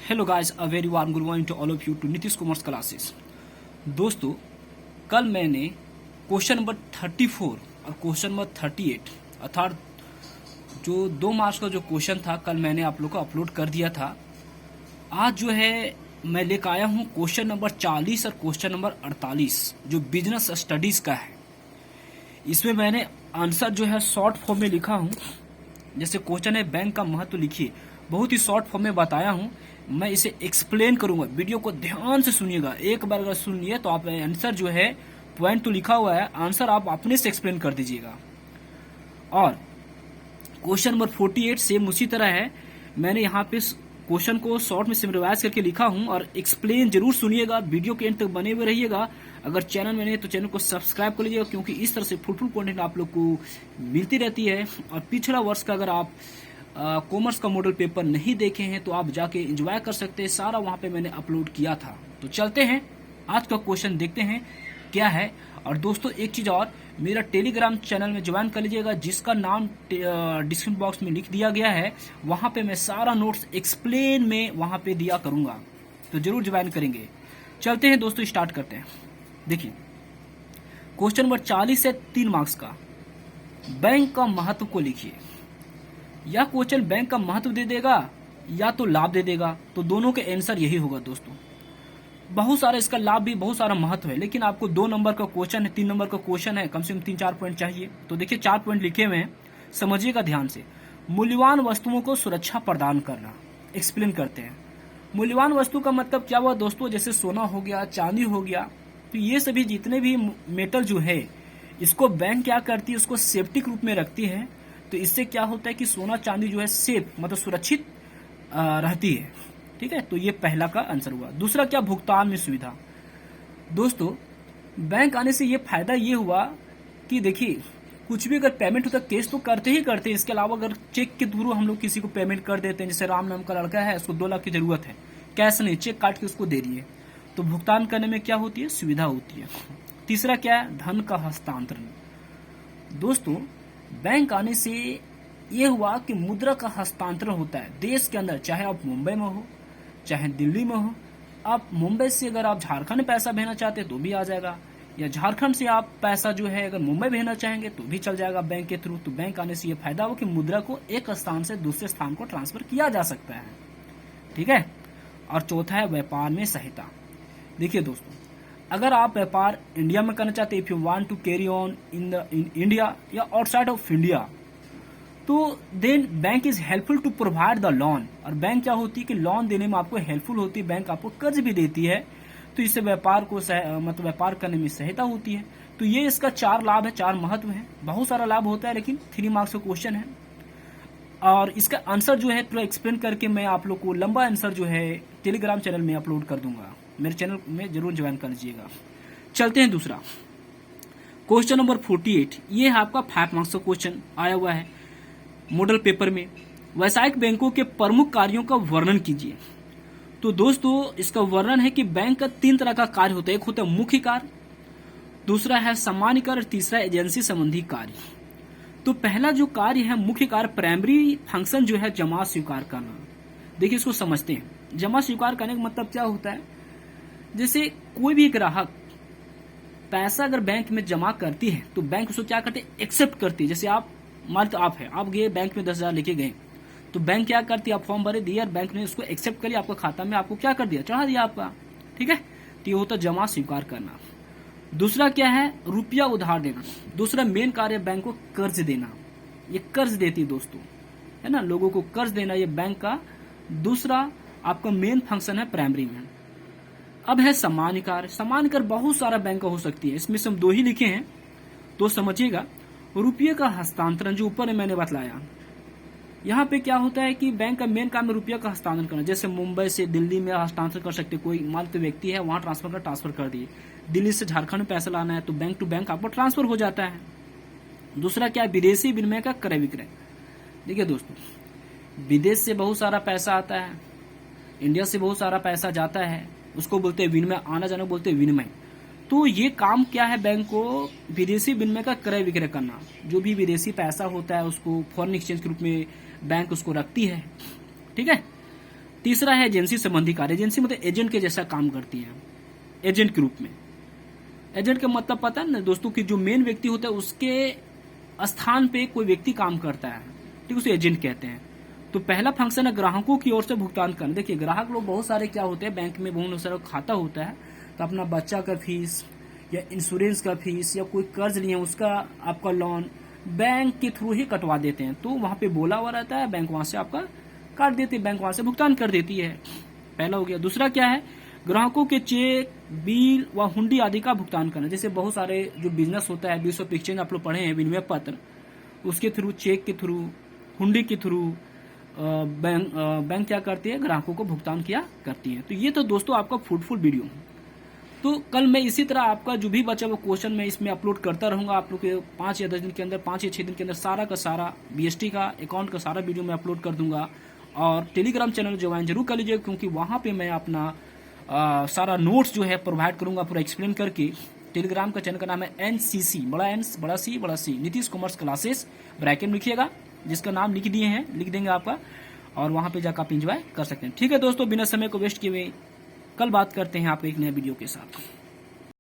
Hello guys, a very warm good morning to all of you to Nitish commerce classes. दोस्तों, कल मैंने question number 34 और question number 38 अर्थात जो 2 मार्क्स का जो क्वेश्चन था कल मैंने आप लोग को अपलोड कर दिया था। आज जो है मैं लेकर आया हूँ क्वेश्चन नंबर 40 और क्वेश्चन नंबर 48 जो बिजनेस स्टडीज का है। इसमें मैंने आंसर जो है शॉर्ट फॉर्म में लिखा हूँ। जैसे क्वेश्चन है बैंक का महत्व लिखिए, बहुत ही शॉर्ट फॉर्म में बताया हूँ। मैं इसे एक्सप्लेन करूंगा, वीडियो को ध्यान से सुनिएगा। एक बार अगर सुन लिए तो आप आंसर जो है, पॉइंट तो लिखा हुआ है, आंसर आप अपने से एक्सप्लेन कर दीजिएगा। और क्वेश्चन नंबर 48 सेम उसी तरह है। मैंने यहाँ पे क्वेश्चन को शॉर्ट में सिमरिवाइज करके लिखा हूँ और एक्सप्लेन जरूर सुनिएगा, वीडियो के एंड तक बने हुए रहिएगा। अगर चैनल में नहीं तो चैनल को सब्सक्राइब कर लीजिएगा, क्योंकि इस तरह से फुल कंटेंट आप लोग को मिलती रहती है। और पिछला वर्ष का अगर आप कॉमर्स का मॉडल पेपर नहीं देखे हैं तो आप जाके एंजॉय कर सकते हैं, सारा वहां पे मैंने अपलोड किया था। तो चलते हैं आज का क्वेश्चन देखते हैं क्या है। और दोस्तों एक चीज और, मेरा टेलीग्राम चैनल में ज्वाइन कर लीजिएगा, जिसका नाम डिस्क्रिप्शन बॉक्स में लिख दिया गया है। वहां पे मैं सारा नोट्स एक्सप्लेन में वहां पे दिया करूंगा, तो जरूर ज्वाइन करेंगे। चलते हैं दोस्तों, स्टार्ट करते हैं। देखिए क्वेश्चन नंबर 40 है 3 मार्क्स का, बैंक का महत्व को लिखिए। या क्वेश्चन बैंक का महत्व दे देगा या तो लाभ दे देगा, तो दोनों के आंसर यही होगा दोस्तों। बहुत सारा इसका लाभ भी, बहुत सारा महत्व है, लेकिन आपको 2 नंबर का क्वेश्चन है, 3 नंबर का क्वेश्चन है, कम से कम 3-4 पॉइंट चाहिए। तो देखिए 4 पॉइंट लिखे हुए हैं, समझिएगा ध्यान से। मूल्यवान वस्तुओं को सुरक्षा प्रदान करना, एक्सप्लेन करते हैं। मूल्यवान वस्तु का मतलब क्या हुआ दोस्तों? जैसे सोना हो गया, चांदी हो गया, तो ये सभी जितने भी मेटल जो है, इसको बैंक क्या करती है, उसको सेफ्टी के रूप में रखती है। तो इससे क्या होता है कि सोना चांदी जो है सेफ, मतलब सुरक्षित रहती है। ठीक है, तो ये पहला का आंसर हुआ। दूसरा क्या? भुगतान में सुविधा। दोस्तों बैंक आने से ये फायदा ये हुआ कि देखिए कुछ भी अगर पेमेंट होता है, कैश तो करते ही करते हैं, इसके अलावा अगर चेक के थ्रू हम लोग किसी को पेमेंट कर देते हैं, जैसे राम नाम का लड़का है, उसको 2 लाख की जरूरत है, कैश नहीं, चेक काट के उसको दे दिए, तो भुगतान करने में क्या होती है? सुविधा होती है। तीसरा क्या है? धन का हस्तांतरण। दोस्तों बैंक आने से ये हुआ कि मुद्रा का हस्तांतरण होता है देश के अंदर, चाहे आप मुंबई में हो चाहे दिल्ली में हो। आप मुंबई से अगर आप झारखंड में पैसा भेजना चाहते हैं तो भी आ जाएगा, या झारखंड से आप पैसा जो है अगर मुंबई भेजना चाहेंगे तो भी चल जाएगा बैंक के थ्रू। तो बैंक आने से ये फायदा हो कि मुद्रा को एक स्थान से दूसरे स्थान को ट्रांसफर किया जा सकता है। ठीक है। और चौथा है व्यापार में सहायता। देखिए दोस्तों, अगर आप व्यापार इंडिया में करना चाहते हैं, if you want to carry on in India या आउटसाइड ऑफ इंडिया, तो then bank is helpful to provide the loan. और बैंक क्या होती है कि लोन देने में आपको हेल्पफुल होती है, बैंक आपको कर्ज भी देती है, तो इससे व्यापार को मतलब व्यापार करने में सहायता होती है। तो ये इसका 4 लाभ है, 4 महत्व है। बहुत सारा लाभ होता है, लेकिन 3 मार्क्स का क्वेश्चन है। और इसका आंसर जो है पूरा एक्सप्लेन करके मैं आप लोग को लंबा आंसर जो है टेलीग्राम चैनल में अपलोड कर दूंगा, मेरे चैनल में जरूर ज्वाइन कर लीजिएगा। चलते हैं दूसरा, क्वेश्चन नंबर 48। ये है आपका 5 मार्क्स का क्वेश्चन आया हुआ है मॉडल पेपर में। व्यावसायिक बैंकों के प्रमुख कार्यों का वर्णन कीजिए। तो दोस्तों इसका वर्णन है कि बैंक का 3 तरह का कार्य होता है। एक होता है मुख्य कार्य, दूसरा है सामान्य कार्य, और तीसरा एजेंसी संबंधी कार्य। तो पहला जो कार्य है मुख्य कार्य, प्राइमरी फंक्शन जो है जमा स्वीकार करना। देखिए इसको समझते हैं। जमा स्वीकार करने का मतलब क्या होता है? जैसे कोई भी ग्राहक पैसा अगर बैंक में जमा करती है तो बैंक उसको क्या करते हैं? एक्सेप्ट करती है। जैसे आप मान लो आप है, आप गए बैंक में 10,000 लेके गए, तो बैंक क्या करती है? आप फॉर्म भरे दिया और बैंक ने उसको एक्सेप्ट कर लिया, आपका खाता में आपको क्या कर दिया? चढ़ा दिया आपका। ठीक है, तो ये होता है जमा स्वीकार करना। दूसरा क्या है? रुपया उधार देना। दूसरा मेन कार्य बैंक को कर्ज देना, ये कर्ज देती है दोस्तों, है ना, लोगों को कर्ज देना, ये बैंक का दूसरा आपका मेन फंक्शन है प्राइमरी में। अब है सामान्य कार्य। सामान्य कार्य बहुत सारा बैंक का हो सकती है, इसमें से हम 2 ही लिखे हैं, तो समझिएगा। रुपये का हस्तांतरण जो ऊपर मैंने बतलाया, यहाँ पे क्या होता है कि बैंक का मेन काम है रुपये का हस्तांतरण करना। जैसे मुंबई से दिल्ली में हस्तांतरण कर सकते, कोई मान तो व्यक्ति है वहां ट्रांसफर कर दिए, दिल्ली से झारखंड में पैसा लाना है तो बैंक टू बैंक आपको ट्रांसफर हो जाता है। दूसरा क्या है? विदेशी विनिमय का क्रय विक्रय। देखिए दोस्तों, विदेश से बहुत सारा पैसा आता है, इंडिया से बहुत सारा पैसा जाता है, उसको बोलते हैं विनिमय, आना जाना बोलते हैं विनिमय। तो ये काम क्या है? बैंक को विदेशी विनिमय का क्रय विक्रय करना। जो भी विदेशी पैसा होता है उसको फॉरेन एक्सचेंज के रूप में बैंक उसको रखती है। ठीक है, तीसरा है एजेंसी संबंधी कार्य। एजेंसी मतलब एजेंट के जैसा काम करती है, एजेंट के रूप में। एजेंट का मतलब पता है ना दोस्तों कि जो मेन व्यक्ति होता है उसके स्थान पे कोई व्यक्ति काम करता है, ठीक, उसे एजेंट कहते हैं। तो पहला फंक्शन है ग्राहकों की ओर से भुगतान करना। देखिए ग्राहक लोग बहुत सारे क्या होते हैं, बैंक में बहुत सारा खाता होता है, तो अपना बच्चा का फीस या इंश्योरेंस का फीस या कोई कर्ज लिए उसका आपका लोन बैंक के थ्रू ही कटवा देते हैं। तो वहां पे बोला हुआ रहता है, बैंक वहां से आपका काट देती है, बैंक वहां से भुगतान कर देती है। पहला हो गया। दूसरा क्या है, ग्राहकों के चेक, बिल व हुंडी आदि का भुगतान करना। जैसे बहुत सारे जो बिजनेस होता है, बिल्स ऑफ एक्सचेंज आप लोग पढ़े हैं, विनिमय पत्र, उसके थ्रू, चेक के थ्रू, हुंडी के थ्रू बैंक क्या करती है, ग्राहकों को भुगतान किया करती है। तो ये तो दोस्तों आपका फ्रूटफुल वीडियो। तो कल मैं इसी तरह आपका जो भी बचा हुआ क्वेश्चन मैं इसमें अपलोड करता रहूंगा। आप लोग के 5 या 10 दिन के अंदर, 5 या 6 दिन के अंदर सारा का सारा बीएसटी का अकाउंट का सारा वीडियो मैं अपलोड कर दूंगा। और टेलीग्राम चैनल ज्वाइन जरूर कर लीजिएगा, क्योंकि वहां पे मैं अपना सारा नोट्स जो है प्रोवाइड करूंगा, पूरा एक्सप्लेन करके। टेलीग्राम का चैनल का नाम है NCC, बड़ा N बड़ा C Nitish commerce classes, bracket में लिखिएगा, जिसका नाम लिख दिए हैं, लिख देंगे आपका, और वहां पे जाकर आप एंजॉय कर सकते हैं। ठीक है दोस्तों, बिना समय को वेस्ट किए हुए कल बात करते हैं आप एक नए वीडियो के साथ।